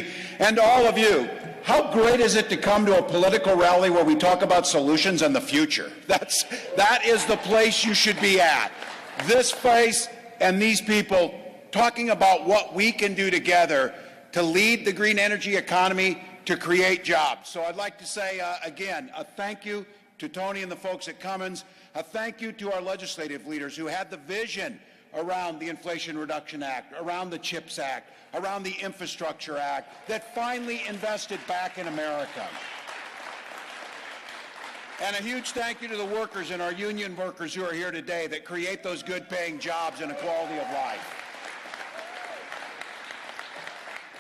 community, and to all of you. How great is it to come to a political rally where we talk about solutions and the future? That is the place you should be at. This place and these people talking about what we can do together to lead the green energy economy, to create jobs. So I'd like to say, again, a thank you to Tony and the folks at Cummins, a thank you to our legislative leaders who had the vision around the Inflation Reduction Act, around the CHIPS Act, around the Infrastructure Act, that finally invested back in America. And a huge thank you to the workers and our union workers who are here today that create those good-paying jobs and a quality of life.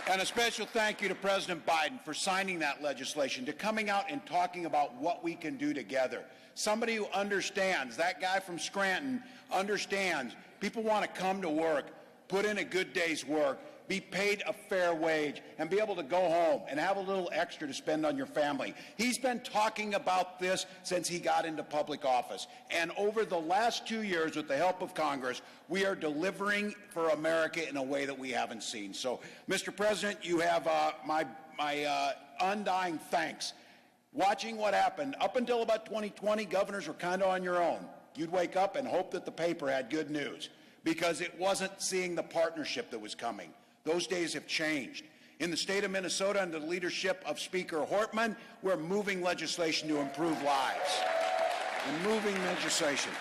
And a special thank you to President Biden for signing that legislation, to coming out and talking about what we can do together. Somebody who understands, that guy from Scranton understands, people want to come to work, put in a good day's work, be paid a fair wage, and be able to go home and have a little extra to spend on your family. He's been talking about this since he got into public office. And over the last 2 years, with the help of Congress, we are delivering for America in a way that we haven't seen. So, Mr. President, you have my undying thanks. Watching what happened, up until about 2020, governors were kind of on your own. You'd wake up and hope that the paper had good news, because it wasn't seeing the partnership that was coming. Those days have changed. In the state of Minnesota, under the leadership of Speaker Hortman, we're moving legislation to improve lives. We're moving legislation.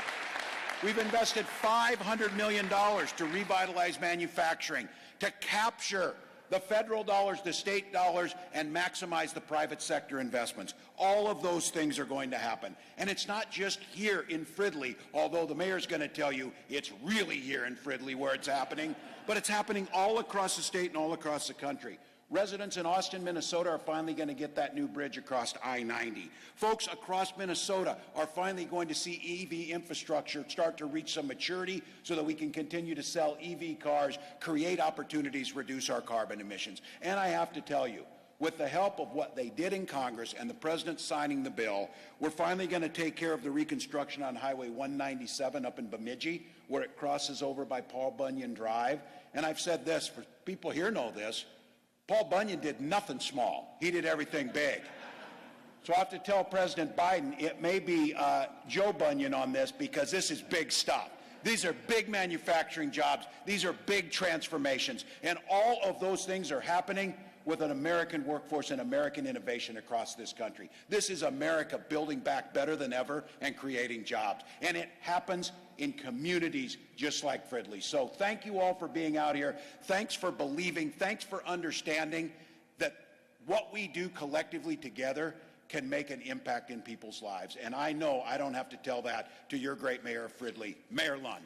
We've invested $500 million to revitalize manufacturing, to capture the federal dollars, the state dollars, and maximize the private sector investments. All of those things are going to happen. And it's not just here in Fridley, although the mayor's going to tell you it's really here in Fridley where it's happening, but it's happening all across the state and all across the country. Residents in Austin, Minnesota are finally going to get that new bridge across I-90. Folks across Minnesota are finally going to see EV infrastructure start to reach some maturity so that we can continue to sell EV cars, create opportunities, reduce our carbon emissions. And I have to tell you, with the help of what they did in Congress and the President signing the bill, we're finally going to take care of the reconstruction on Highway 197 up in Bemidji, where it crosses over by Paul Bunyan Drive. And I've said this, for people here know this, Paul Bunyan did nothing small. He did everything big. So I have to tell President Biden it may be Joe Bunyan on this, because this is big stuff. These are big manufacturing jobs. These are big transformations. And all of those things are happening with an American workforce and American innovation across this country. This is America building back better than ever and creating jobs. And it happens in communities just like Fridley. So thank you all for being out here. Thanks for believing. Thanks for understanding that what we do collectively together can make an impact in people's lives. And I know I don't have to tell that to your great mayor of Fridley, Mayor Lund.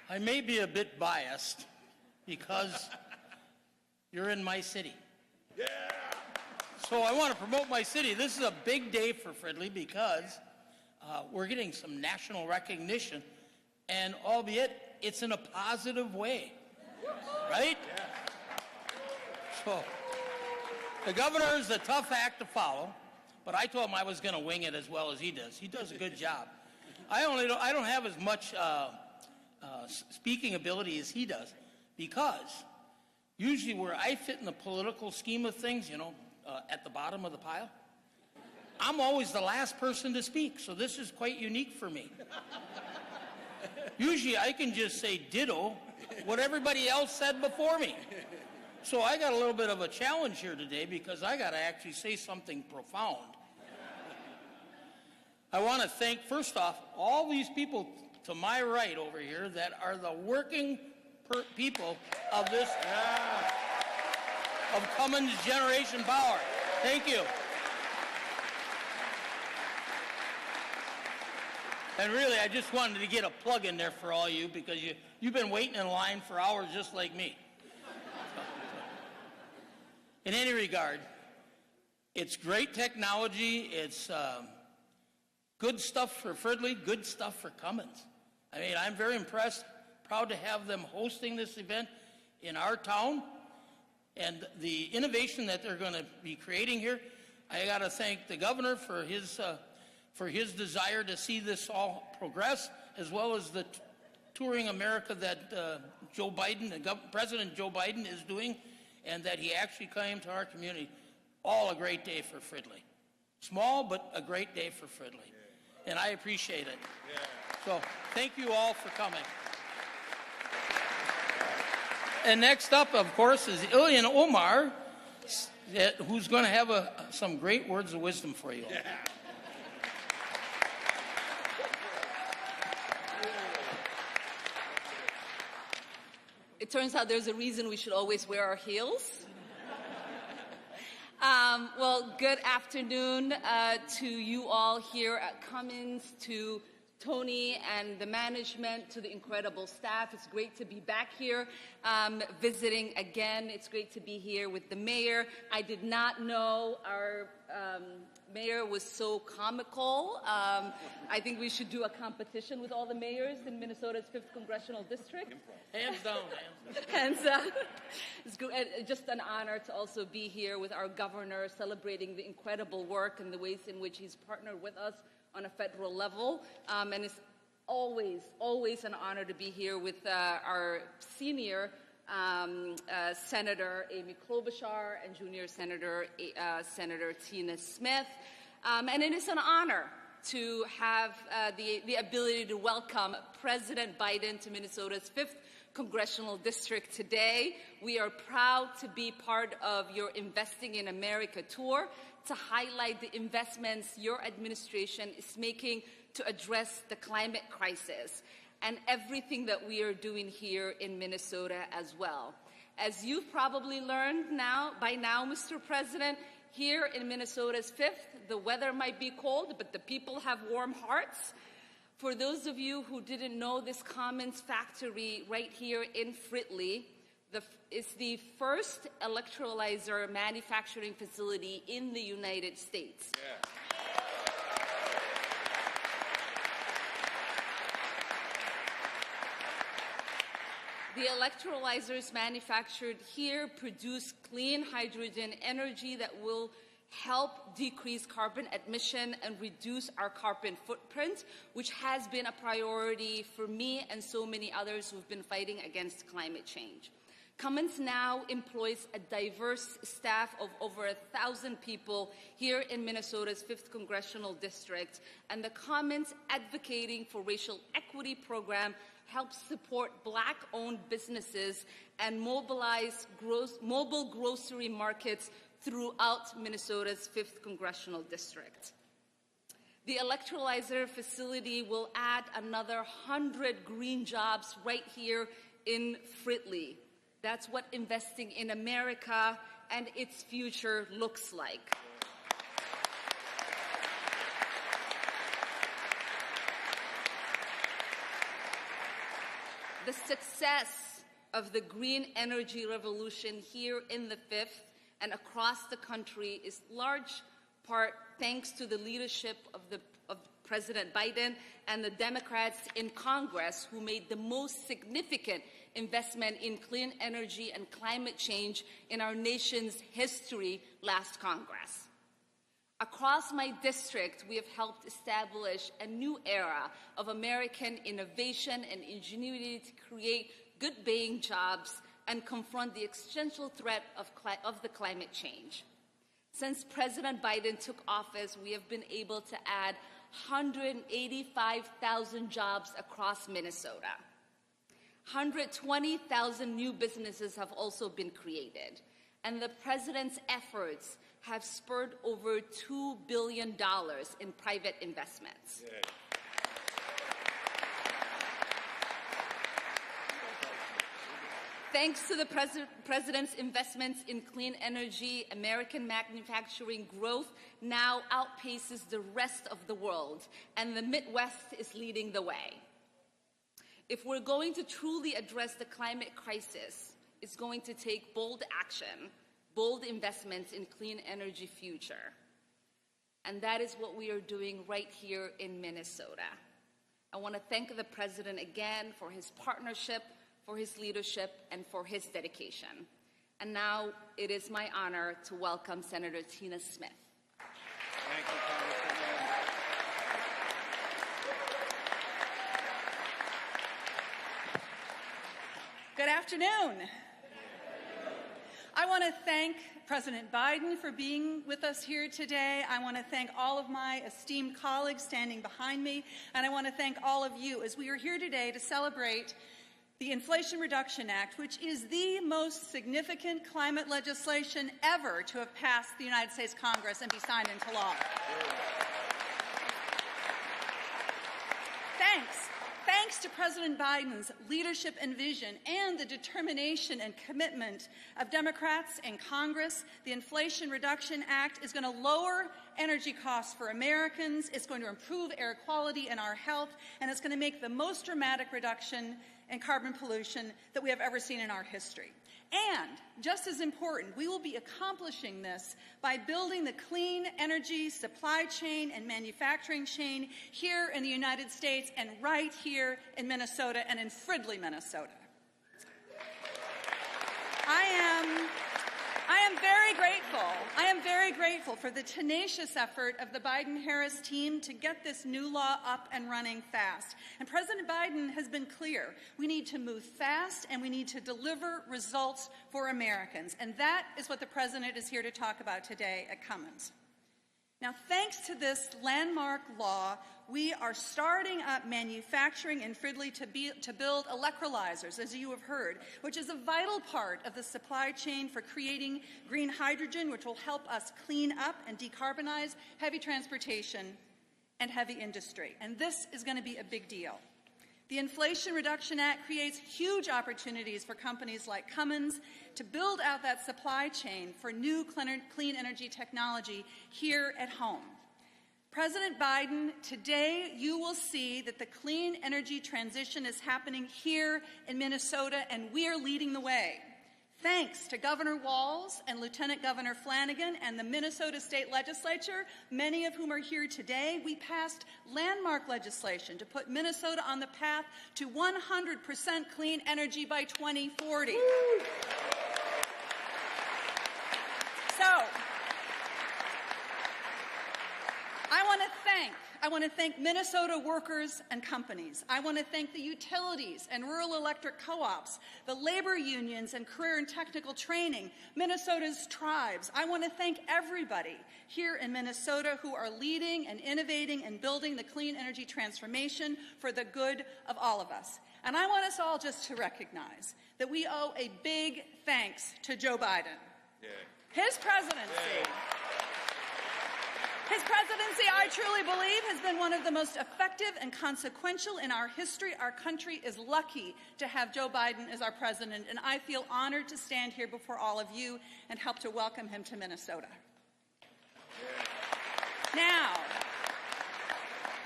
I may be a bit biased because you're in my city. Yeah. So I want to promote my city. This is a big day for Fridley because we're getting some national recognition, and albeit it's in a positive way, right? Yeah. So the governor is a tough act to follow, but I told him I was going to wing it as well as he does. He does a good job. I don't have as much speaking ability as he does, because usually where I fit in the political scheme of things, at the bottom of the pile, I'm always the last person to speak, so this is quite unique for me. Usually I can just say ditto what everybody else said before me. So I got a little bit of a challenge here today, because I got to actually say something profound. I want to thank, first off, all these people to my right over here that are the working people of this, of Cummins Generation Power. Thank you. And really, I just wanted to get a plug in there for all you, because you've been waiting in line for hours just like me. In any regard, it's great technology. It's good stuff for Fridley, good stuff for Cummins. I mean, I'm very impressed, proud to have them hosting this event in our town, and the innovation that they're going to be creating here. I got to thank the governor for his for his desire to see this all progress, as well as the touring America that Joe Biden, President Joe Biden is doing, and that he actually came to our community. All a great day for Fridley. Small, but a great day for Fridley. And I appreciate it. So thank you all for coming. And next up, of course, is Ilyan Omar, who's going to have some great words of wisdom for you all. It turns out there's a reason we should always wear our heels. Well, good afternoon to you all here at Cummins, to Tony and the management, to the incredible staff. It's great to be back here visiting again. It's great to be here with the mayor. I did not know our mayor was so comical. I think we should do a competition with all the mayors in Minnesota's 5th Congressional District. Hands down, hands down. And it's just an honor to also be here with our governor, celebrating the incredible work and the ways in which he's partnered with us on a federal level. And it's always an honor to be here with our senior Senator Amy Klobuchar and junior Senator Tina Smith. And it is an honor to have the ability to welcome President Biden to Minnesota's 5th Congressional District today. We are proud to be part of your Investing in America tour to highlight the investments your administration is making to address the climate crisis and everything that we are doing here in Minnesota as well. As you've probably learned by now, Mr. President, here in Minnesota's 5th, the weather might be cold, but the people have warm hearts. For those of you who didn't know, this Cummins factory right here in Fridley is the first electrolyzer manufacturing facility in the United States. Yeah. The electrolyzers manufactured here produce clean hydrogen energy that will help decrease carbon emission and reduce our carbon footprint, which has been a priority for me and so many others who've been fighting against climate change. Cummins now employs a diverse staff of over 1,000 people here in Minnesota's 5th Congressional District, and the Cummins Advocating for Racial Equity program helps support Black-owned businesses and mobilize mobile grocery markets throughout Minnesota's 5th Congressional District. The electrolyzer facility will add another 100 green jobs right here in Fridley. That's what investing in America and its future looks like. The success of the green energy revolution here in the 5th and across the country is large part thanks to the leadership of President Biden and the Democrats in Congress, who made the most significant investment in clean energy and climate change in our nation's history last Congress. Across my district, we have helped establish a new era of American innovation and ingenuity to create good-paying jobs and confront the existential threat of the climate change. Since President Biden took office, we have been able to add 185,000 jobs across Minnesota. 120,000 new businesses have also been created, and the President's efforts have spurred over $2 billion in private investments. Yeah. Thanks to the President's investments in clean energy, American manufacturing growth now outpaces the rest of the world, and the Midwest is leading the way. If we're going to truly address the climate crisis, it's going to take bold action, bold investments in clean energy future. And that is what we are doing right here in Minnesota. I want to thank the President again for his partnership, for his leadership, and for his dedication. And now it is my honor to welcome Senator Tina Smith. Thank you, Congresswoman. Good afternoon. I want to thank President Biden for being with us here today. I want to thank all of my esteemed colleagues standing behind me, and I want to thank all of you as we are here today to celebrate the Inflation Reduction Act, which is the most significant climate legislation ever to have passed the United States Congress and be signed into law. Thanks to President Biden's leadership and vision and the determination and commitment of Democrats in Congress, the Inflation Reduction Act is going to lower energy costs for Americans, it's going to improve air quality and our health, and it's going to make the most dramatic reduction in carbon pollution that we have ever seen in our history. And, just as important, we will be accomplishing this by building the clean energy supply chain and manufacturing chain here in the United States and right here in Minnesota and in Fridley, Minnesota. I am very grateful for the tenacious effort of the Biden-Harris team to get this new law up and running fast. And President Biden has been clear. We need to move fast and we need to deliver results for Americans. And that is what the President is here to talk about today at Cummins. Now, thanks to this landmark law, we are starting up manufacturing in Fridley to build electrolyzers, as you have heard, which is a vital part of the supply chain for creating green hydrogen, which will help us clean up and decarbonize heavy transportation and heavy industry. And this is going to be a big deal. The Inflation Reduction Act creates huge opportunities for companies like Cummins to build out that supply chain for new clean energy technology here at home. President Biden, today you will see that the clean energy transition is happening here in Minnesota, and we are leading the way. Thanks to Governor Walz and Lieutenant Governor Flanagan and the Minnesota State Legislature, many of whom are here today, we passed landmark legislation to put Minnesota on the path to 100% clean energy by 2040. Woo! So, I want to thank Minnesota workers and companies. I want to thank the utilities and rural electric co-ops, the labor unions and career and technical training, Minnesota's tribes. I want to thank everybody here in Minnesota who are leading and innovating and building the clean energy transformation for the good of all of us. And I want us all just to recognize that we owe a big thanks to Joe Biden. Yeah. His presidency, I truly believe, has been one of the most effective and consequential in our history. Our country is lucky to have Joe Biden as our president, and I feel honored to stand here before all of you and help to welcome him to Minnesota. Now,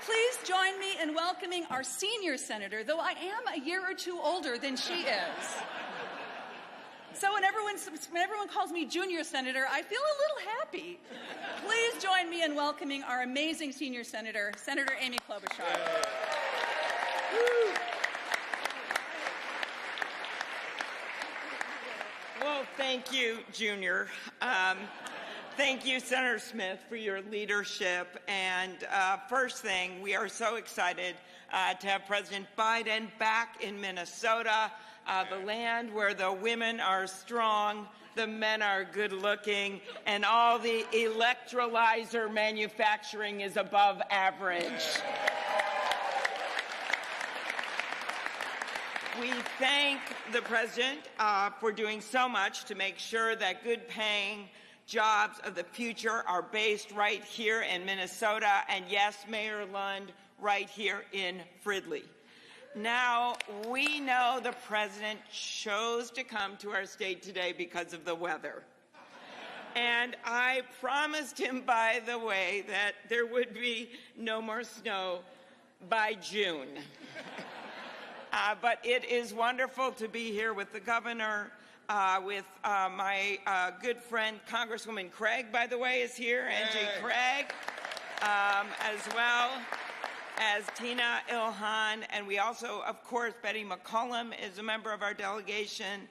please join me in welcoming our senior senator, though I am a year or two older than she is. So when everyone calls me junior senator, I feel a little happy. Please join me in welcoming our amazing senior senator, Senator Amy Klobuchar. Well, thank you, Junior. Thank you, Senator Smith, for your leadership. And first thing, we are so excited to have President Biden back in Minnesota, the land where the women are strong, the men are good-looking, and all the electrolyzer manufacturing is above average. We thank the President for doing so much to make sure that good-paying jobs of the future are based right here in Minnesota, and yes, Mayor Lund, right here in Fridley. Now, we know the President chose to come to our state today because of the weather. And I promised him, by the way, that there would be no more snow by June. But it is wonderful to be here with the governor, with my good friend, Congresswoman Craig, by the way, is here, Angie Craig, as well as Tina Ilhan, and we also, of course, Betty McCollum is a member of our delegation.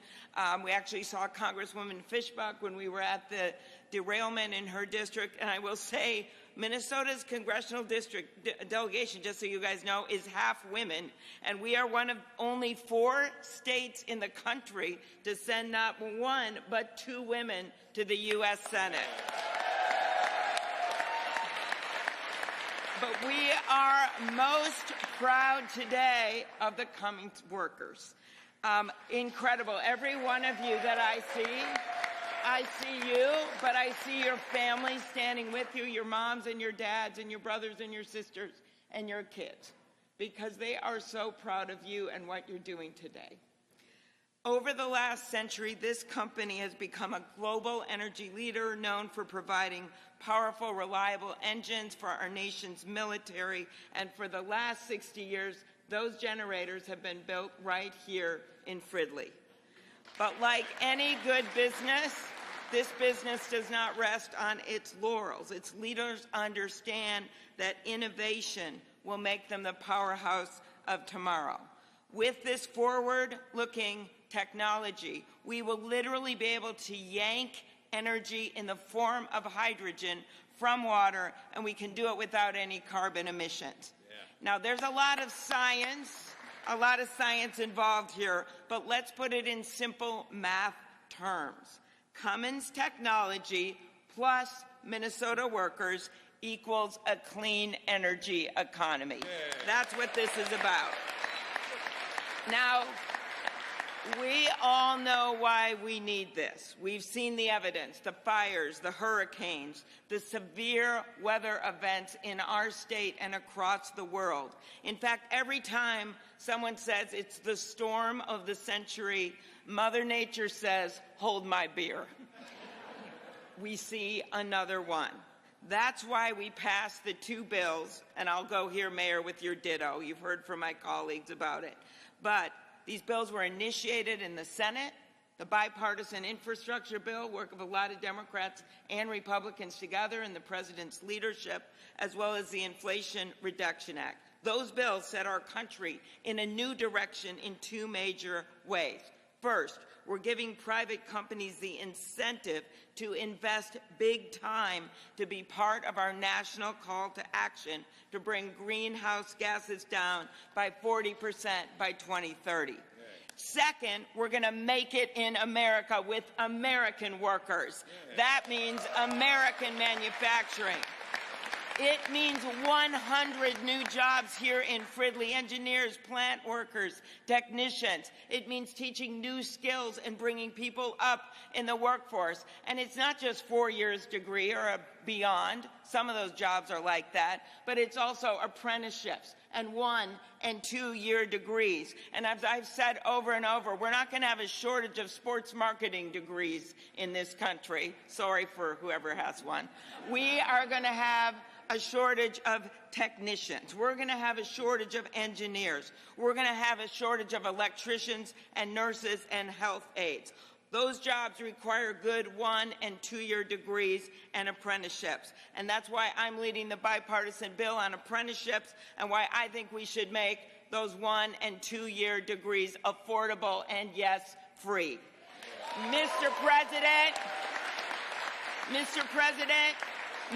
We actually saw Congresswoman Fishbach when we were at the derailment in her district, and I will say Minnesota's congressional district delegation, just so you guys know, is half women, and we are one of only 4 states in the country to send not 1 but 2 women to the U.S. Senate. But we are most proud today of the Cummins workers. Incredible. Every one of you that I see you, but I see your family standing with you, your moms and your dads and your brothers and your sisters and your kids, because they are so proud of you and what you're doing today. Over the last century, this company has become a global energy leader known for providing powerful, reliable engines for our nation's military, and for the last 60 years, those generators have been built right here in Fridley. But like any good business, this business does not rest on its laurels. Its leaders understand that innovation will make them the powerhouse of tomorrow. With this forward-looking technology, we will literally be able to yank energy in the form of hydrogen from water, and we can do it without any carbon emissions. Now, there's a lot of science involved here, but let's put it in simple math terms. Cummins technology plus Minnesota workers equals a clean energy economy. That's what this is about. Now, we all know why we need this. We've seen the evidence, the fires, the hurricanes, the severe weather events in our state and across the world. In fact, every time someone says it's the storm of the century, Mother Nature says, hold my beer. We see another one. That's why we passed the 2 bills, and I'll go here, Mayor, with your ditto. You've heard from my colleagues about it. But these bills were initiated in the Senate. The bipartisan infrastructure bill, work of a lot of Democrats and Republicans together in the president's leadership, as well as the Inflation Reduction Act. Those bills set our country in a new direction in 2 major ways. First, we're giving private companies the incentive to invest big time to be part of our national call to action to bring greenhouse gases down by 40% by 2030. Second, we're going to make it in America with American workers. That means American manufacturing. It means 100 new jobs here in Fridley, engineers, plant workers, technicians. It means teaching new skills and bringing people up in the workforce. And it's not just 4 years degree or beyond. Some of those jobs are like that. But it's also apprenticeships and 1- and 2-year degrees. And as I've said over and over, we're not going to have a shortage of sports marketing degrees in this country. Sorry for whoever has one. We are going to have a shortage of technicians. We're going to have a shortage of engineers. We're going to have a shortage of electricians and nurses and health aides. Those jobs require good 1- and 2-year degrees and apprenticeships. And that's why I'm leading the bipartisan bill on apprenticeships and why I think we should make those 1- and 2-year degrees affordable and, yes, free. Mr. President,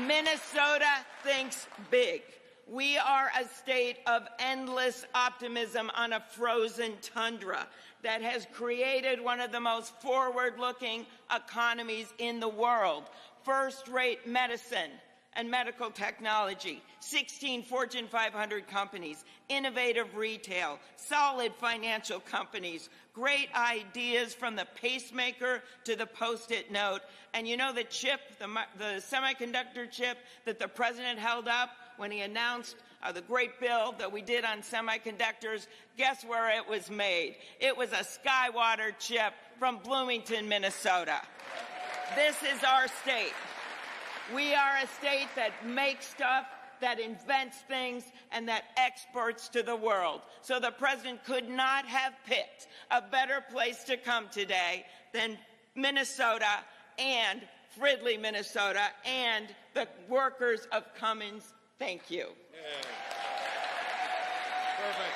Minnesota thinks big. We are a state of endless optimism on a frozen tundra that has created one of the most forward-looking economies in the world. First-rate medicine and medical technology, 16 Fortune 500 companies, innovative retail, solid financial companies, great ideas from the pacemaker to the Post-it note. And you know the chip, the semiconductor chip that the president held up when he announced the great bill that we did on semiconductors? Guess where it was made? It was a Skywater chip from Bloomington, Minnesota. This is our state. We are a state that makes stuff, that invents things, and that exports to the world. So the president could not have picked a better place to come today than Minnesota and Fridley, Minnesota, and the workers of Cummins. Thank you. Yeah. Perfect.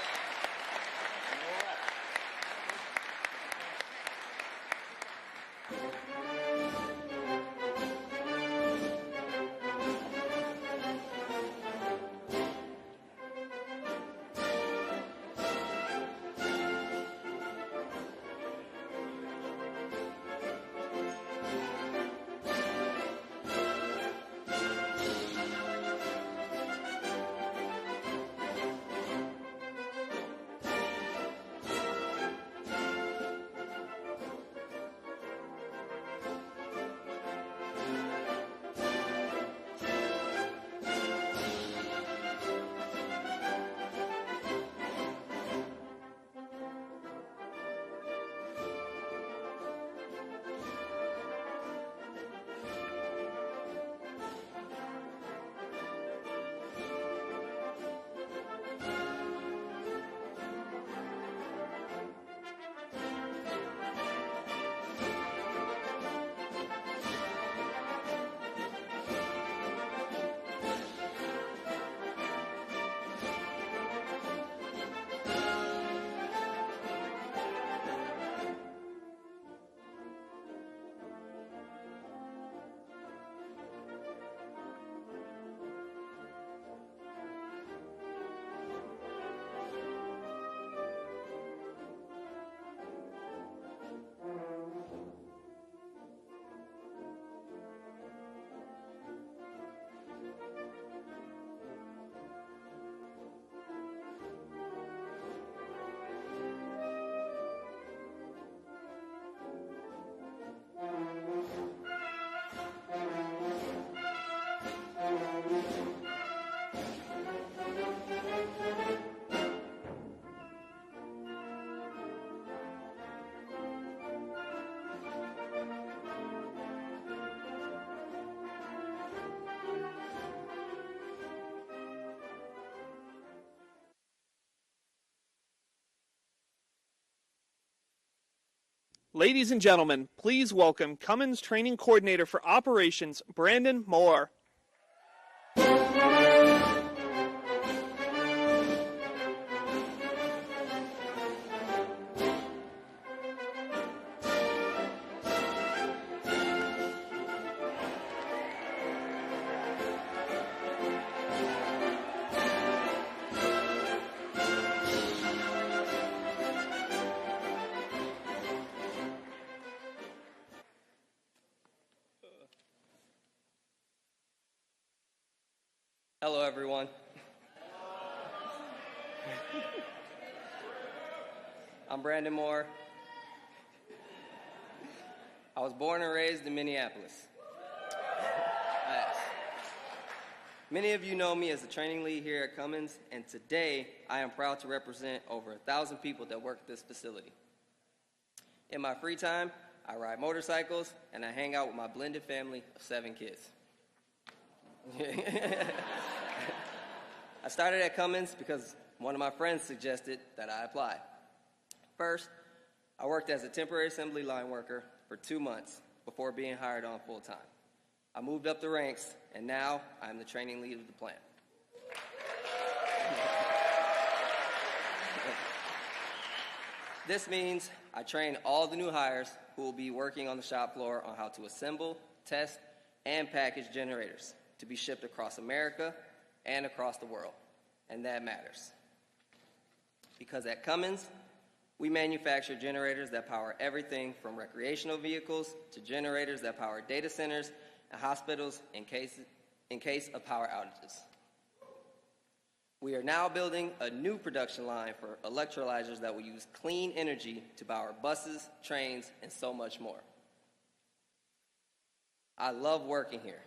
Ladies and gentlemen, please welcome Cummins Training Coordinator for Operations, Brandon Moore. Hello, everyone. I'm Brandon Moore. I was born and raised in Minneapolis. Yes. Many of you know me as the training lead here at Cummins, and today I am proud to represent over 1,000 people that work at this facility. In my free time, I ride motorcycles and I hang out with my blended family of 7 kids. I started at Cummins because one of my friends suggested that I apply. First, I worked as a temporary assembly line worker for 2 months before being hired on full-time. I moved up the ranks, and now I'm the training lead of the plant. This means I train all the new hires who will be working on the shop floor on how to assemble, test, and package generators to be shipped across America and across the world, and that matters. Because at Cummins, we manufacture generators that power everything from recreational vehicles to generators that power data centers and hospitals in case of power outages. We are now building a new production line for electrolyzers that will use clean energy to power buses, trains, and so much more. I love working here,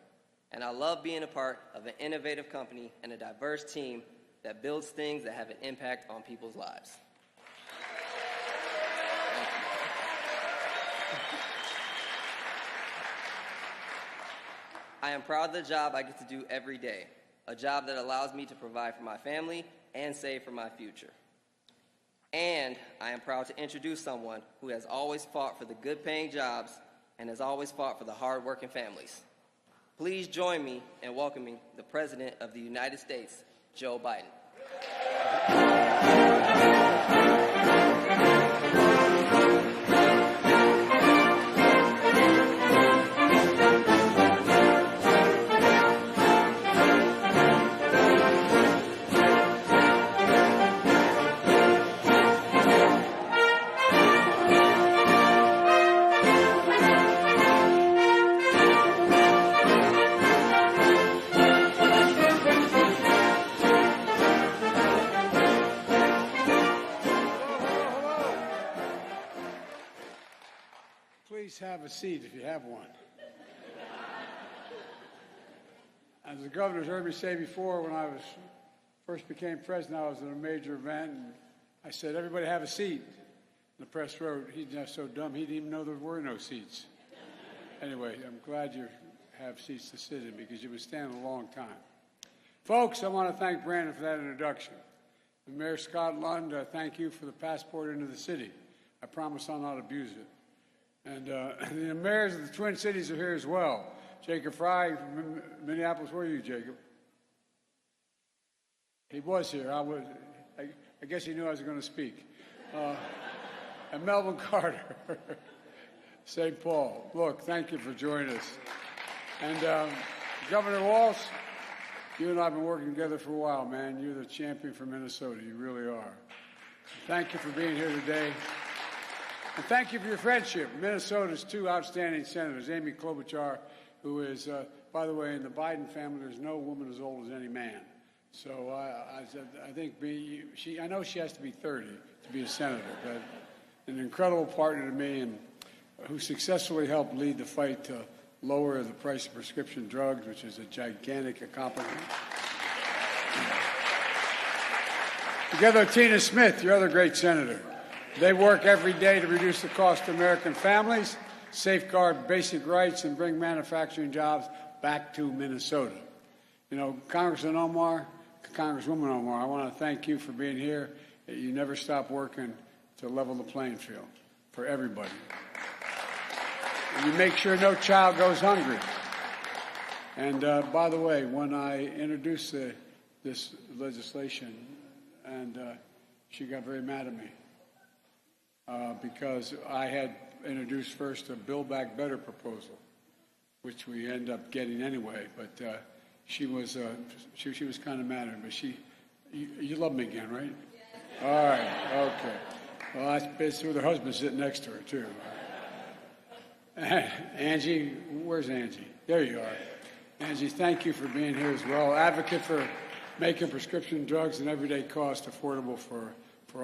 and I love being a part of an innovative company and a diverse team that builds things that have an impact on people's lives. I am proud of the job I get to do every day, a job that allows me to provide for my family and save for my future. And I am proud to introduce someone who has always fought for the good-paying jobs and has always fought for the hard-working families. Please join me in welcoming the President of the United States, Joe Biden. Please have a seat if you have one. As the governor's heard me say before, when I first became president, I was at a major event, and I said, everybody have a seat. And the press wrote, he's not so dumb, he didn't even know there were no seats. Anyway, I'm glad you have seats to sit in because you've been standing a long time. Folks, I want to thank Brandon for that introduction. And Mayor Scott Lund, thank you for the passport into the city. I promise I'll not abuse it. And the mayors of the Twin Cities are here as well. Jacob Fry from Minneapolis. Where are you, Jacob? He was here. I guess he knew I was going to speak. And Melvin Carter, St. Paul. Look, thank you for joining us. And Governor Walsh, you and I have been working together for a while, man. You're the champion for Minnesota. You really are. Thank you for being here today. And thank you for your friendship. Minnesota's 2 outstanding senators, Amy Klobuchar, who is, by the way, in the Biden family, there's no woman as old as any man. So I think I know she has to be 30 to be a senator, but an incredible partner to me and who successfully helped lead the fight to lower the price of prescription drugs, which is a gigantic accomplishment. Together, Tina Smith, your other great senator. They work every day to reduce the cost to American families, safeguard basic rights, and bring manufacturing jobs back to Minnesota. You know, Congresswoman Omar, I want to thank you for being here. You never stop working to level the playing field for everybody. and you make sure no child goes hungry. And by the way, when I introduced this legislation, and she got very mad at me because I had introduced first a Build Back Better proposal, which we end up getting anyway. But she was kind of mad at me. But you love me again, right? Yeah. All right. Okay. Well, that's with her husband sitting next to her too. Angie, where's Angie? There you are. Angie, thank you for being here as well. Advocate for making prescription drugs and everyday cost affordable for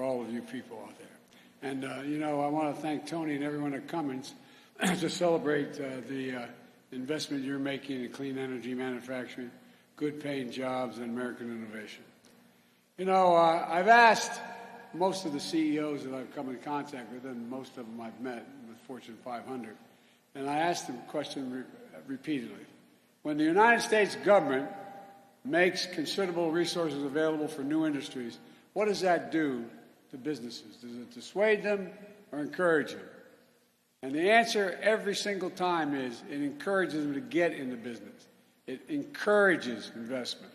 all of you people out there. And, I want to thank Tony and everyone at Cummins to celebrate the investment you're making in clean energy manufacturing, good-paying jobs, and American innovation. I've asked most of the CEOs that I've come in contact with, and most of them I've met with Fortune 500, and I asked them the question repeatedly. When the United States government makes considerable resources available for new industries, what does that do to businesses? Does it dissuade them or encourage them? And the answer every single time is it encourages them to get into business. It encourages investment.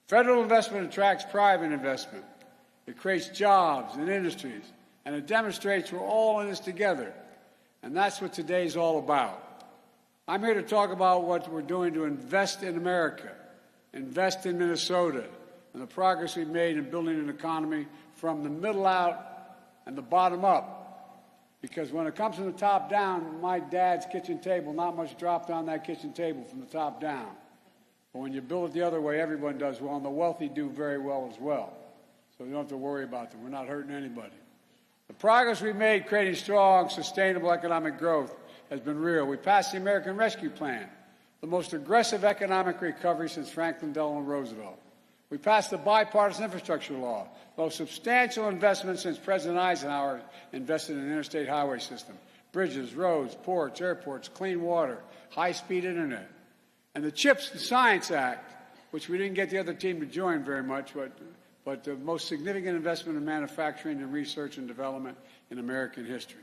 Federal investment attracts private investment. It creates jobs and industries, and it demonstrates we're all in this together. And that's what today's all about. I'm here to talk about what we're doing to invest in America, invest in Minnesota, and the progress we've made in building an economy from the middle out and the bottom up. Because when it comes from the top down, my dad's kitchen table, not much dropped on that kitchen table from the top down. But when you build it the other way, everyone does well, and the wealthy do very well as well. So you don't have to worry about them. We're not hurting anybody. The progress we've made creating strong, sustainable economic growth has been real. We passed the American Rescue Plan, the most aggressive economic recovery since Franklin Delano Roosevelt. We passed the bipartisan infrastructure law, the most substantial investment since President Eisenhower invested in the interstate highway system, bridges, roads, ports, airports, clean water, high-speed internet. And the CHIPS and Science Act, which we didn't get the other team to join very much, but the most significant investment in manufacturing and research and development in American history.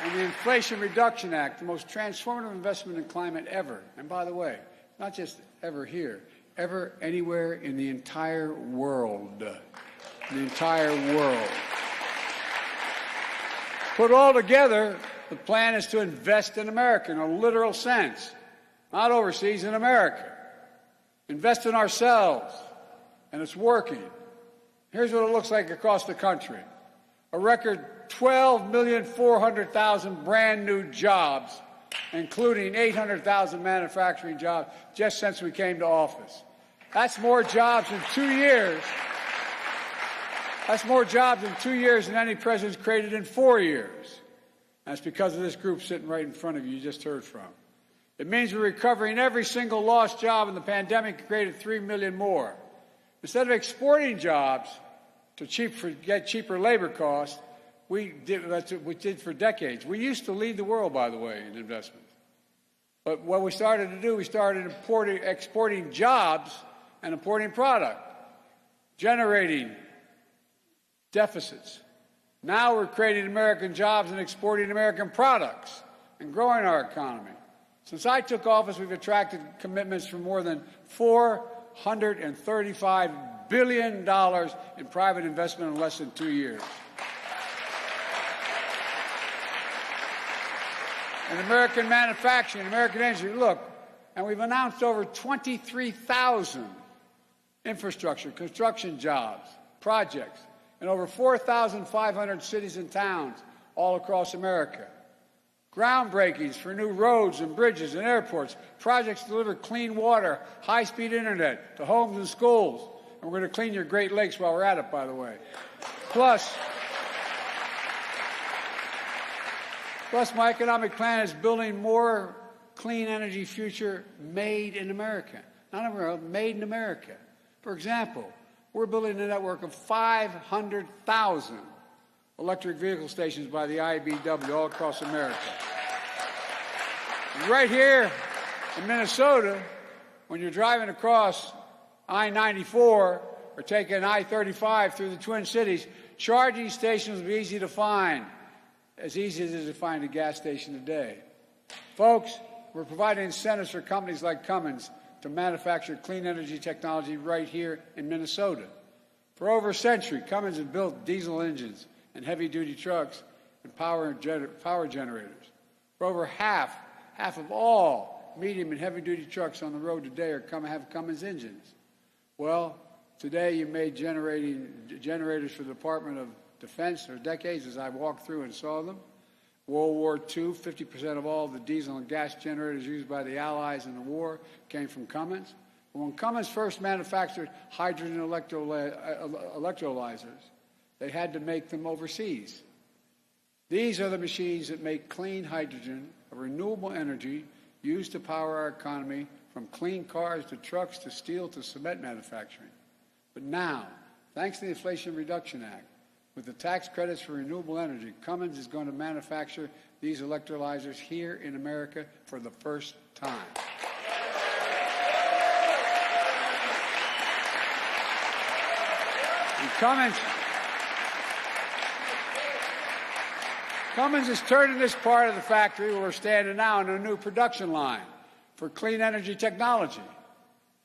And the Inflation Reduction Act, the most transformative investment in climate ever. And by the way, not just ever here, ever anywhere in the entire world. The entire world. Put all together, the plan is to invest in America in a literal sense, not overseas, in America. Invest in ourselves, and it's working. Here's what it looks like across the country. A record 12,400,000 brand new jobs, including 800,000 manufacturing jobs just since we came to office. That's more jobs in 2 years. That's more jobs in 2 years than any president's created in 4 years. And it's because of this group sitting right in front of you just heard from. It means we're recovering every single lost job in the pandemic and created 3 million more. Instead of exporting jobs to get cheaper labor costs, that's what we did for decades. We used to lead the world, by the way, in investments. But what we started to do, we started exporting jobs and importing product, generating deficits. Now we're creating American jobs and exporting American products and growing our economy. Since I took office, we've attracted commitments from more than $435 billion in private investment in less than 2 years. And American manufacturing, American energy, look, and we've announced over 23,000 infrastructure, construction jobs, projects, in over 4,500 cities and towns all across America. Groundbreakings for new roads and bridges and airports, projects to deliver clean water, high-speed internet to homes and schools. And we're going to clean your Great Lakes while we're at it, by the way. Plus, my economic plan is building more clean energy future made in America. Not everywhere, made in America. For example, we're building a network of 500,000 electric vehicle stations by the IBEW all across America. And right here in Minnesota, when you're driving across I-94, or taking I-35 through the Twin Cities, charging stations will be easy to find, as easy as it is to find a gas station today. Folks, we're providing incentives for companies like Cummins to manufacture clean energy technology right here in Minnesota. For over a century, Cummins has built diesel engines and heavy-duty trucks and power generators. For over half of all medium and heavy-duty trucks on the road today have Cummins engines. Well, today you made generators for the Department of Defense for decades, as I walked through and saw them. World War II, 50% of all the diesel and gas generators used by the Allies in the war came from Cummins. When Cummins first manufactured hydrogen electrolyzers, they had to make them overseas. These are the machines that make clean hydrogen, a renewable energy used to power our economy, from clean cars to trucks to steel to cement manufacturing. But now, thanks to the Inflation Reduction Act, with the tax credits for renewable energy, Cummins is going to manufacture these electrolyzers here in America for the first time. And Cummins is turning this part of the factory where we're standing now into a new production line for clean energy technology.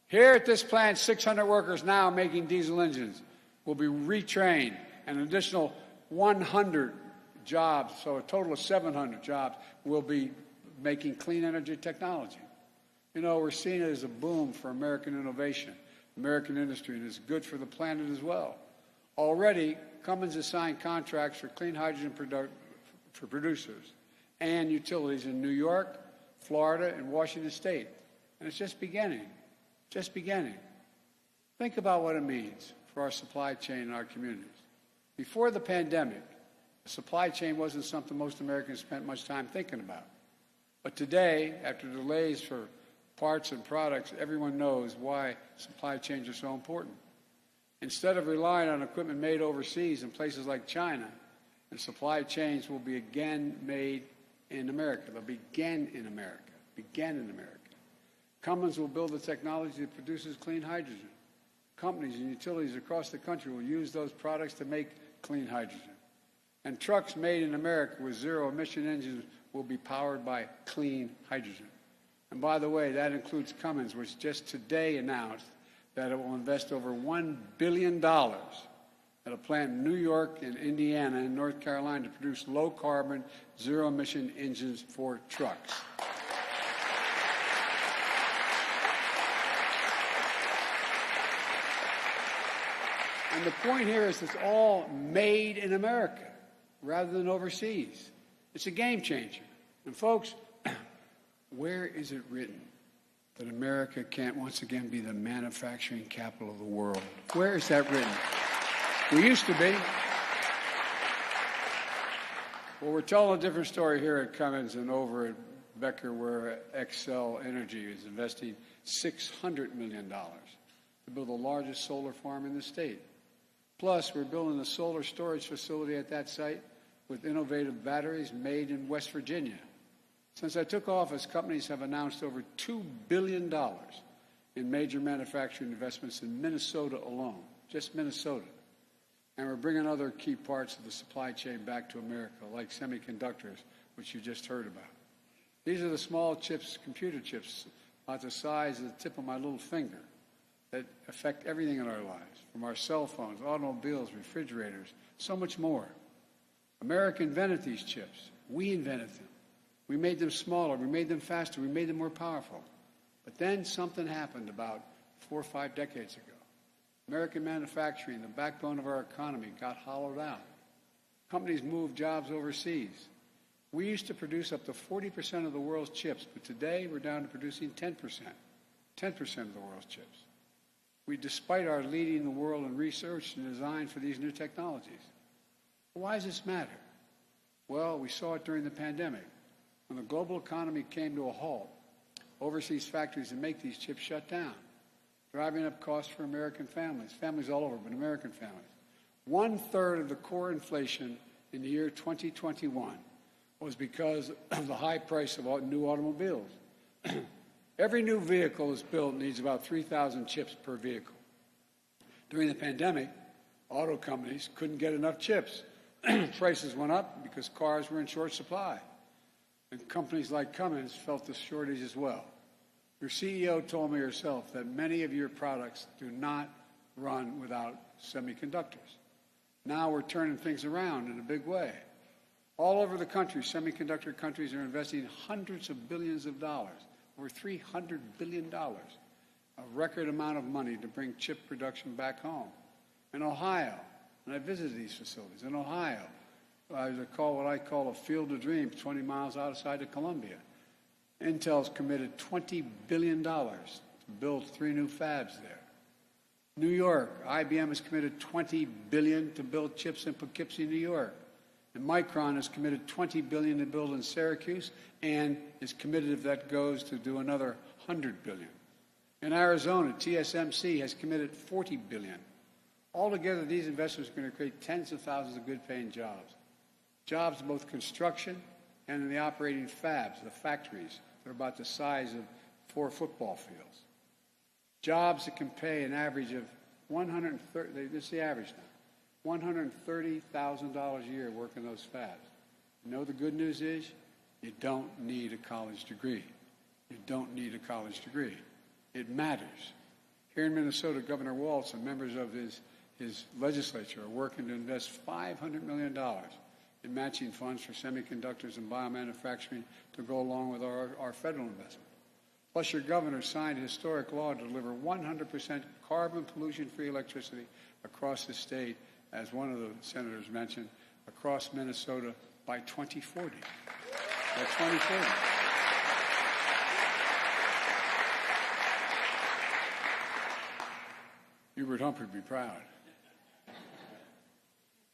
Here at this plant, 600 workers now making diesel engines will be retrained, and an additional 100 jobs, so a total of 700 jobs, will be making clean energy technology. You know, we're seeing it as a boom for American innovation, American industry, and it's good for the planet as well. Already, Cummins has signed contracts for clean hydrogen for producers and utilities in New York, Florida, and Washington State. And it's just beginning, just beginning. Think about what it means for our supply chain and our communities. Before the pandemic, the supply chain wasn't something most Americans spent much time thinking about. But today, after delays for parts and products, everyone knows why supply chains are so important. Instead of relying on equipment made overseas in places like China, the supply chains will be again made in America. They'll begin in America. Cummins will build the technology that produces clean hydrogen. Companies and utilities across the country will use those products to make clean hydrogen. And trucks made in America with zero-emission engines will be powered by clean hydrogen. And by the way, that includes Cummins, which just today announced that it will invest over $1 billion at a plant in New York and Indiana and North Carolina to produce low-carbon, zero-emission engines for trucks. And the point here is it's all made in America rather than overseas. It's a game changer. And folks, where is it written that America can't once again be the manufacturing capital of the world? Where is that written? We used to be. Well, we're telling a different story here at Cummins and over at Becker, where Xcel Energy is investing $600 million to build the largest solar farm in the state. Plus, we're building a solar storage facility at that site with innovative batteries made in West Virginia. Since I took office, companies have announced over $2 billion in major manufacturing investments in Minnesota alone, just Minnesota. And we're bringing other key parts of the supply chain back to America, like semiconductors, which you just heard about. These are the small chips, computer chips, about the size of the tip of my little finger, that affect everything in our lives, from our cell phones, automobiles, refrigerators, so much more. America invented these chips. We invented them. We made them smaller. We made them faster. We made them more powerful. But then something happened about 4 or 5 decades ago. American manufacturing, the backbone of our economy, got hollowed out. Companies moved jobs overseas. We used to produce up to 40% of the world's chips, but today we're down to producing 10% of the world's chips. Despite our leading the world in research and design for these new technologies. Why does this matter? Well, we saw it during the pandemic. When the global economy came to a halt, overseas factories that make these chips shut down, driving up costs for American families all over, but American families. 1/3 of the core inflation in the year 2021 was because of the high price of new automobiles. Every new vehicle that's built needs about 3,000 chips per vehicle. During the pandemic, auto companies couldn't get enough chips. Prices went up because cars were in short supply. And companies like Cummins felt the shortage as well. Your CEO told me herself that many of your products do not run without semiconductors. Now we're turning things around in a big way. All over the country, semiconductor countries are investing hundreds of billions of dollars, over $300 billion, a record amount of money to bring chip production back home. In Ohio, and I visited these facilities, in Ohio, I call what I call a field of dreams, 20 miles outside of Columbia. Intel's committed $20 billion to build 3 new fabs there. New York, IBM has committed $20 billion to build chips in Poughkeepsie, New York. And Micron has committed $20 billion to build in Syracuse and is committed, if that goes, to do another $100 billion. In Arizona, TSMC has committed $40 billion. Altogether, these investments are going to create tens of thousands of good-paying jobs. Jobs in both construction and in the operating fabs, the factories that are about the size of 4 football fields. Jobs that can pay an average of $130,000, this is the average now, $130,000 a year working those fabs. You know the good news is? You don't need a college degree. You don't need a college degree. It matters. Here in Minnesota, Governor Walz and members of his legislature are working to invest $500 million in matching funds for semiconductors and biomanufacturing to go along with our federal investment. Plus, your governor signed a historic law to deliver 100% carbon pollution-free electricity across the state, as one of the senators mentioned, across Minnesota by 2040. By 2040. Hubert Humphrey would be proud.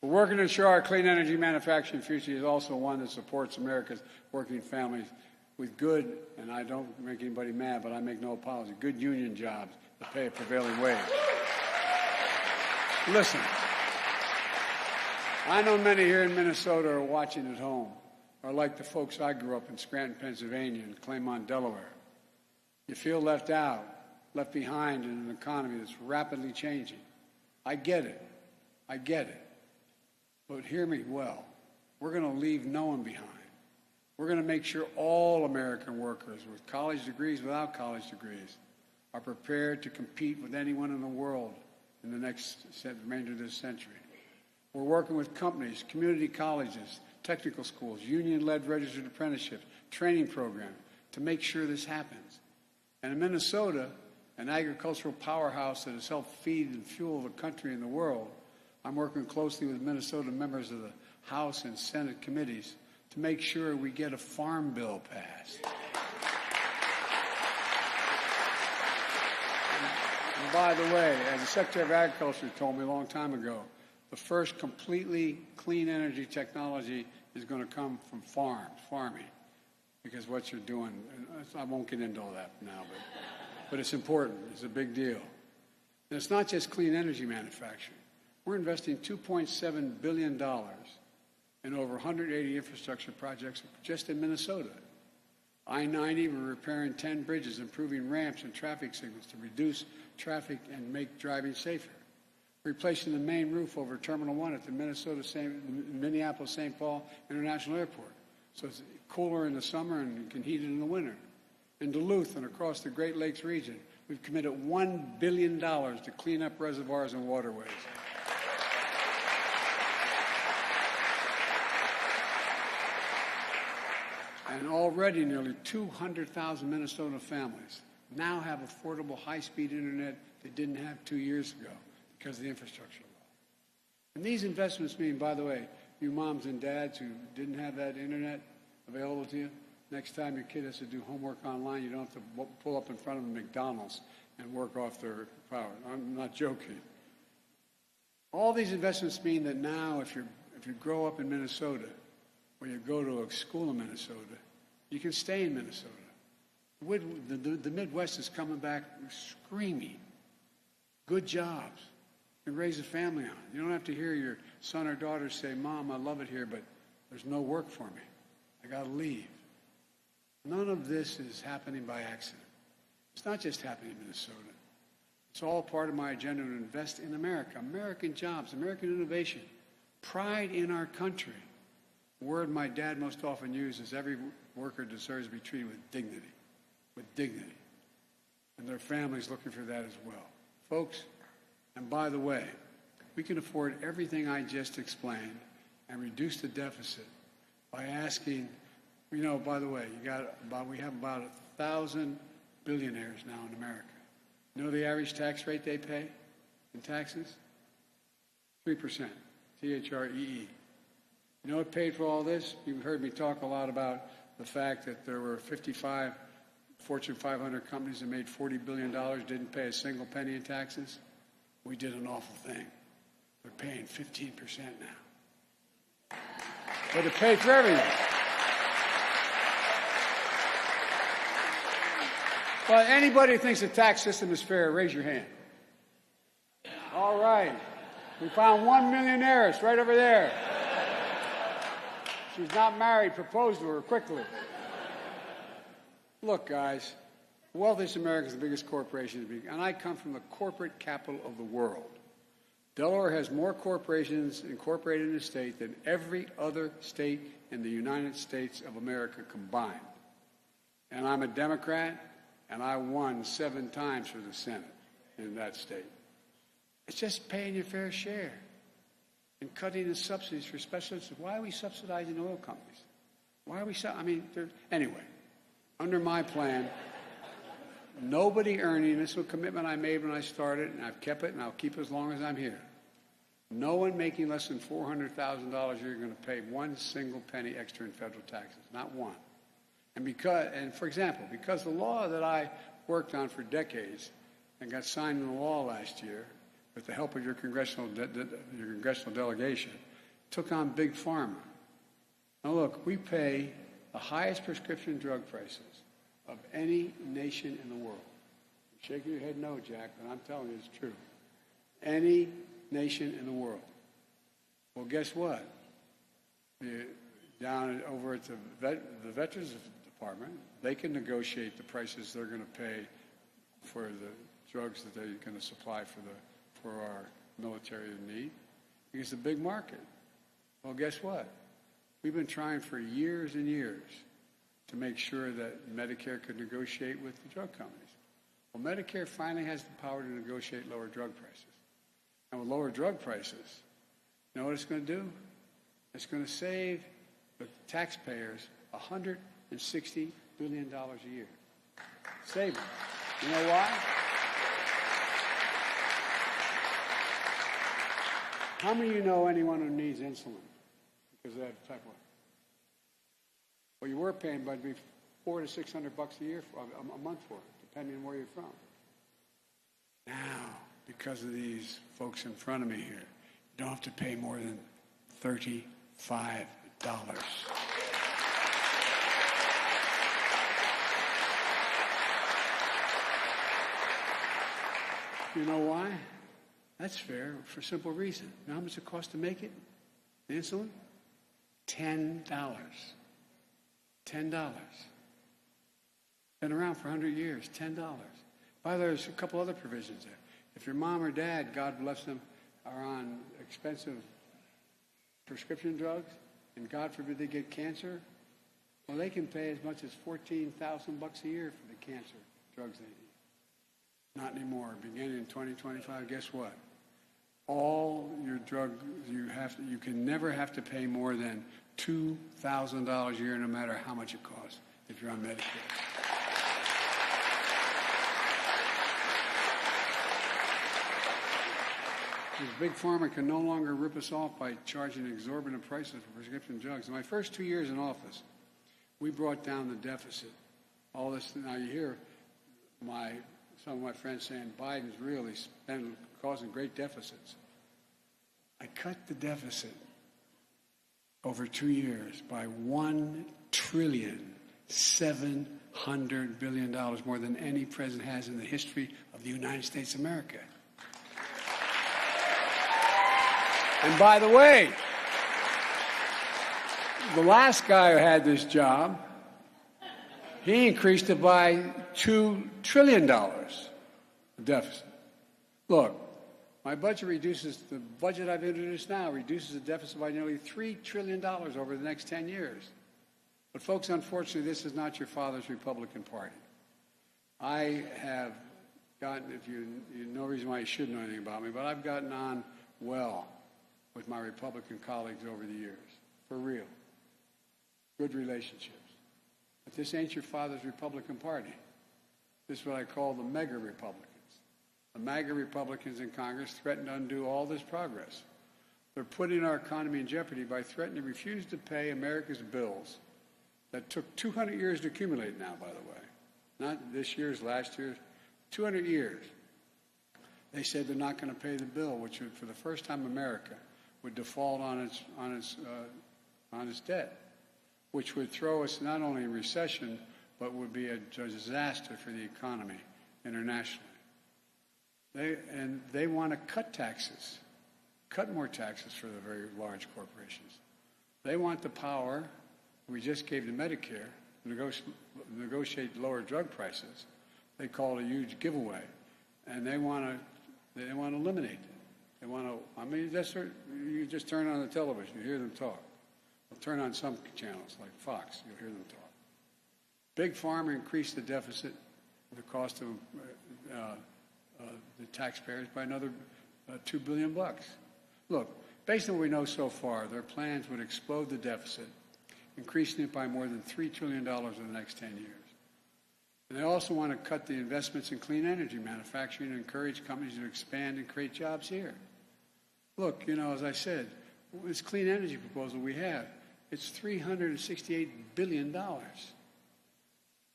We're working to ensure our clean energy manufacturing future is also one that supports America's working families with good, and I don't make anybody mad, but I make no apology, good union jobs that pay a prevailing wage. Listen, I know many here in Minnesota are watching at home, are like the folks I grew up in Scranton, Pennsylvania, and Claymont, Delaware. You feel left out, left behind in an economy that's rapidly changing. I get it. I get it. But hear me well. We're going to leave no one behind. We're going to make sure all American workers with college degrees, without college degrees, are prepared to compete with anyone in the world in the next remainder of this century. We're working with companies, community colleges, technical schools, union-led registered apprenticeships, training programs to make sure this happens. And in Minnesota, an agricultural powerhouse that has helped feed and fuel the country and the world, I'm working closely with Minnesota members of the House and Senate committees to make sure we get a farm bill passed. And by the way, as the Secretary of Agriculture told me a long time ago, the first completely clean energy technology is going to come from farming, because what you're doing, I won't get into all that now, but it's important. It's a big deal. And it's not just clean energy manufacturing. We're investing $2.7 billion in over 180 infrastructure projects just in Minnesota. I-90, we're repairing 10 bridges, improving ramps and traffic signals to reduce traffic and make driving safer. Replacing the main roof over Terminal 1 at the Minneapolis-St. Paul International Airport, so it's cooler in the summer and you can heat it in the winter. In Duluth and across the Great Lakes region, we've committed $1 billion to clean up reservoirs and waterways. And already nearly 200,000 Minnesota families now have affordable high-speed internet they didn't have 2 years ago because of the infrastructure law. And these investments mean, by the way, you moms and dads who didn't have that internet available to you, next time your kid has to do homework online, you don't have to pull up in front of a McDonald's and work off their power. I'm not joking. All these investments mean that now if you grow up in Minnesota or you go to a school in Minnesota, you can stay in Minnesota. The Midwest is coming back screaming. Good jobs. You can raise a family on it. You don't have to hear your son or daughter say, Mom, I love it here, but there's no work for me. I got to leave. None of this is happening by accident. It's not just happening in Minnesota. It's all part of my agenda to invest in America, American jobs, American innovation, pride in our country. The word my dad most often used is every worker deserves to be treated with dignity, and their families looking for that as well. Folks, and by the way, we can afford everything I just explained and reduce the deficit by asking, by the way, we have about 1,000 billionaires now in America. You know the average tax rate they pay in taxes? 3%, T-H-R-E-E. You know what paid for all this? You've heard me talk a lot about the fact that there were 55 Fortune 500 companies that made $40 billion, didn't pay a single penny in taxes. We did an awful thing. They're paying 15% now. But it paid for everything. Well, anybody who thinks the tax system is fair, raise your hand. All right. We found one millionaire right over there. She's not married. Propose to her quickly. Look, guys, the wealthiest America is the biggest corporation, and I come from the corporate capital of the world. Delaware has more corporations incorporated in the state than every other state in the United States of America combined. And I'm a Democrat, and I won 7 times for the Senate in that state. It's just paying your fair share and cutting the subsidies for specialists. Why are we subsidizing oil companies? Why are we anyway, under my plan, nobody earning, this was a commitment I made when I started, and I've kept it, and I'll keep it as long as I'm here. No one making less than $400,000 a year is going to pay 1 single penny extra in federal taxes, not one. And for example, because the law that I worked on for decades and got signed into law last year with the help of your congressional delegation, took on Big Pharma. Now look, we pay the highest prescription drug prices of any nation in the world. You're shaking your head no, Jack, but I'm telling you it's true. Any nation in the world. Well, guess what? Down over at the Veterans Department, they can negotiate the prices they're going to pay for the drugs that they're going to supply for our military in need. Because it's a big market. Well, guess what? We've been trying for years and years to make sure that Medicare could negotiate with the drug companies. Well, Medicare finally has the power to negotiate lower drug prices. And with lower drug prices, you know what it's going to do? It's going to save the taxpayers $160 billion a year. Save them. You know why? How many of you know anyone who needs insulin because they have type 1? Well, you were paying, but it'd be $400 to $600 a year a month for it, depending on where you're from. Now, because of these folks in front of me here, you don't have to pay more than $35. You know why? That's fair for a simple reason. You know how much it costs to make it? The insulin? $10. $10. Been around for 100 years. $10. By the way, there's a couple other provisions there. If your mom or dad, God bless them, are on expensive prescription drugs, and God forbid they get cancer, well, they can pay as much as $14,000 a year for the cancer drugs they need. Not anymore. Beginning in 2025, guess what? All your drugs, you can never have to pay more than $2,000 a year, no matter how much it costs, if you're on Medicare. Because Big Pharma can no longer rip us off by charging exorbitant prices for prescription drugs. In my first 2 years in office, we brought down the deficit. All this, now you hear some of my friends saying Biden's really causing great deficits. I cut the deficit over 2 years by $1.7 trillion, more than any president has in the history of the United States of America. And by the way, the last guy who had this job, he increased it by $2 trillion, the deficit. Look, my budget reduces, the budget I've introduced now reduces the deficit by nearly $3 trillion over the next 10 years. But folks, unfortunately, this is not your father's Republican Party. I have gotten, if you no reason why you should know anything about me, but I've gotten on well with my Republican colleagues over the years, for real. Good relationships. But this ain't your father's Republican Party. This is what I call the mega Republicans. The MAGA Republicans in Congress threaten to undo all this progress. They're putting our economy in jeopardy by threatening to refuse to pay America's bills that took 200 years to accumulate now, by the way. Not this year's, last year's, 200 years. They said they're not going to pay the bill, which would, for the first time, America would default on its debt, which would throw us not only in recession, but would be a disaster for the economy internationally. They want to cut taxes, cut more taxes for the very large corporations. They want the power we just gave to Medicare to negotiate lower drug prices. They call it a huge giveaway, and they want to eliminate it. They want to. I mean, you just turn on the television, you hear them talk. Well, turn on some channels like Fox, you'll hear them talk. Big Pharma increased the deficit, the cost of the taxpayers by another $2 billion. Look, based on what we know so far, their plans would explode the deficit, increasing it by more than $3 trillion in the next 10 years. And they also want to cut the investments in clean energy manufacturing and encourage companies to expand and create jobs here. Look, you know, as I said, this clean energy proposal we have, it's $368 billion.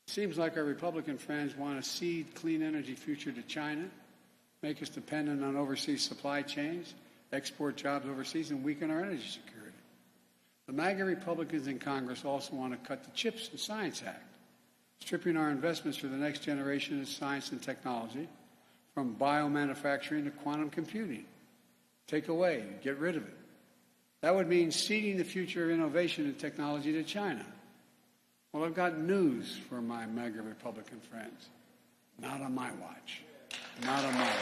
Seems like our Republican friends want to cede clean energy future to China, make us dependent on overseas supply chains, export jobs overseas, and weaken our energy security. The MAGA Republicans in Congress also want to cut the CHIPS and Science Act, stripping our investments for the next generation of science and technology, from biomanufacturing to quantum computing. Take away, get rid of it. That would mean ceding the future of innovation and technology to China. Well, I've got news for my MAGA Republican friends. Not on my watch. Not on my watch.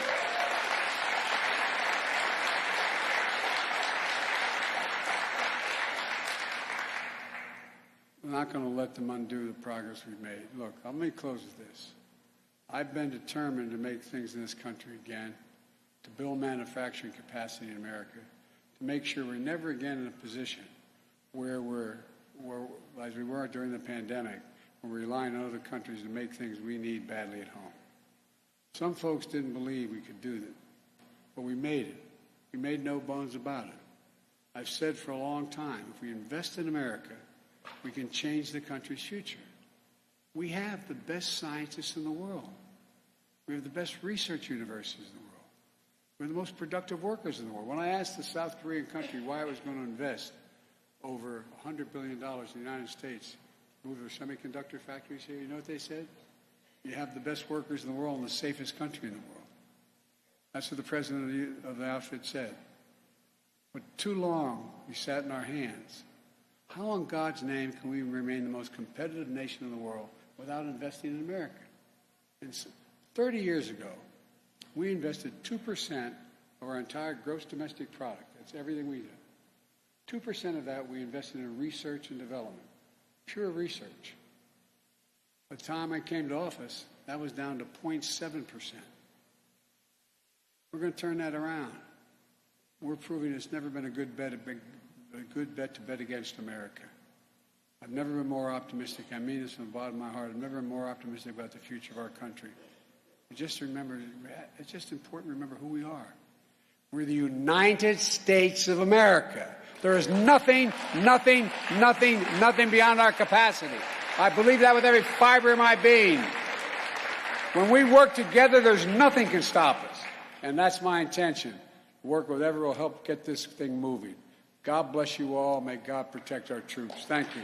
We're not going to let them undo the progress we've made. Look, let me close with this. I've been determined to make things in this country again, to build manufacturing capacity in America, to make sure we're never again in a position where as we were during the pandemic, we're relying on other countries to make things we need badly at home. Some folks didn't believe we could do that, but we made it. We made no bones about it. I've said for a long time, if we invest in America, we can change the country's future. We have the best scientists in the world. We have the best research universities in the world. We're the most productive workers in the world. When I asked the South Korean country why it was going to invest over $100 billion in the United States to move their semiconductor factories here, you know what they said? You have the best workers in the world and the safest country in the world. That's what the president of the outfit said. But too long we sat in our hands. How in God's name can we remain the most competitive nation in the world without investing in America? And 30 years ago, we invested 2% of our entire gross domestic product. That's everything we did. 2% of that we invested in research and development, pure research. By the time I came to office, that was down to 0.7%. We're going to turn that around. We're proving it's never been a good bet to bet against America. I've never been more optimistic. I mean this from the bottom of my heart. I've never been more optimistic about the future of our country. Just remember, it's just important to remember who we are. We're the United States of America. There is nothing beyond our capacity. I believe that with every fiber of my being. When we work together, there's nothing can stop us. And that's my intention. Work with whatever will help get this thing moving. God bless you all. May God protect our troops. Thank you.